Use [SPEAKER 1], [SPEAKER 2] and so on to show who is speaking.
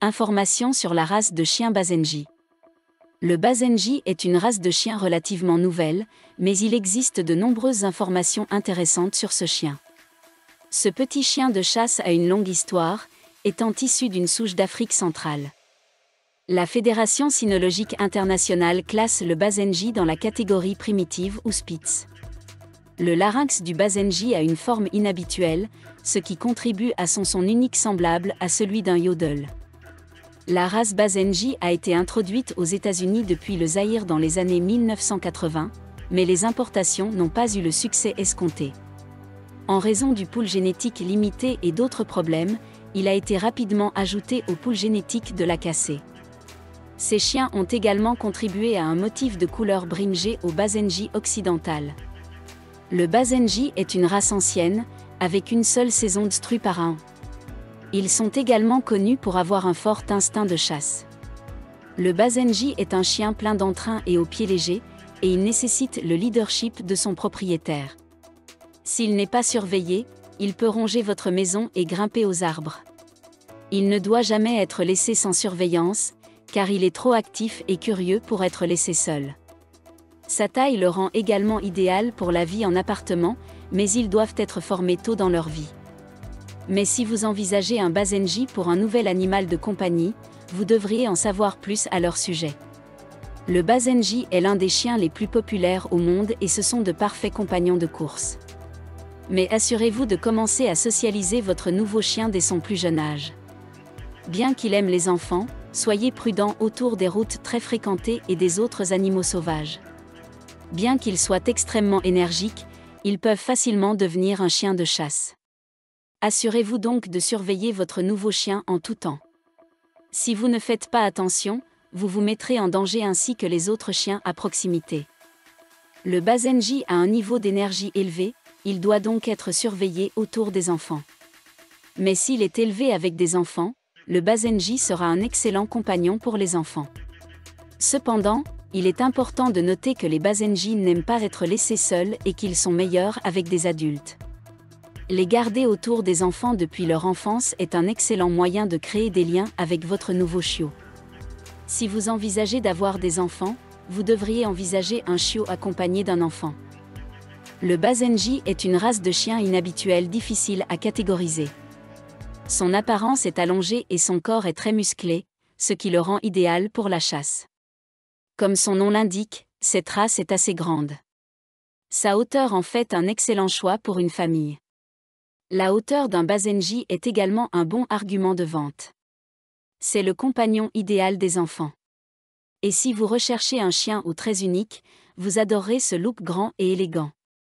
[SPEAKER 1] Informations sur la race de chien Basenji. Le Basenji est une race de chien relativement nouvelle, mais il existe de nombreuses informations intéressantes sur ce chien. Ce petit chien de chasse a une longue histoire, étant issu d'une souche d'Afrique centrale. La Fédération cynologique internationale classe le Basenji dans la catégorie primitive ou Spitz. Le larynx du Basenji a une forme inhabituelle, ce qui contribue à son son unique semblable à celui d'un yodel. La race Basenji a été introduite aux États-Unis depuis le Zaïre dans les années 1980, mais les importations n'ont pas eu le succès escompté. En raison du pool génétique limité et d'autres problèmes, il a été rapidement ajouté au pool génétique de l'Akacé. Ces chiens ont également contribué à un motif de couleur brimgé au Basenji occidental. Le Basenji est une race ancienne, avec une seule saison de stru par an. Ils sont également connus pour avoir un fort instinct de chasse. Le Basenji est un chien plein d'entrain et aux pieds légers, et il nécessite le leadership de son propriétaire. S'il n'est pas surveillé, il peut ronger votre maison et grimper aux arbres. Il ne doit jamais être laissé sans surveillance, car il est trop actif et curieux pour être laissé seul. Sa taille le rend également idéal pour la vie en appartement, mais ils doivent être formés tôt dans leur vie. Mais si vous envisagez un Basenji pour un nouvel animal de compagnie, vous devriez en savoir plus à leur sujet. Le Basenji est l'un des chiens les plus populaires au monde et ce sont de parfaits compagnons de course. Mais assurez-vous de commencer à socialiser votre nouveau chien dès son plus jeune âge. Bien qu'il aime les enfants, soyez prudent autour des routes très fréquentées et des autres animaux sauvages. Bien qu'ils soient extrêmement énergiques, ils peuvent facilement devenir un chien de chasse. Assurez-vous donc de surveiller votre nouveau chien en tout temps. Si vous ne faites pas attention, vous vous mettrez en danger ainsi que les autres chiens à proximité. Le Basenji a un niveau d'énergie élevé, il doit donc être surveillé autour des enfants. Mais s'il est élevé avec des enfants, le Basenji sera un excellent compagnon pour les enfants. Cependant, il est important de noter que les Basenji n'aiment pas être laissés seuls et qu'ils sont meilleurs avec des adultes. Les garder autour des enfants depuis leur enfance est un excellent moyen de créer des liens avec votre nouveau chiot. Si vous envisagez d'avoir des enfants, vous devriez envisager un chiot accompagné d'un enfant. Le Basenji est une race de chien inhabituelle difficile à catégoriser. Son apparence est allongée et son corps est très musclé, ce qui le rend idéal pour la chasse. Comme son nom l'indique, cette race est assez grande. Sa hauteur en fait un excellent choix pour une famille. La hauteur d'un Basenji est également un bon argument de vente. C'est le compagnon idéal des enfants. Et si vous recherchez un chien au trait unique, vous adorerez ce look grand et élégant.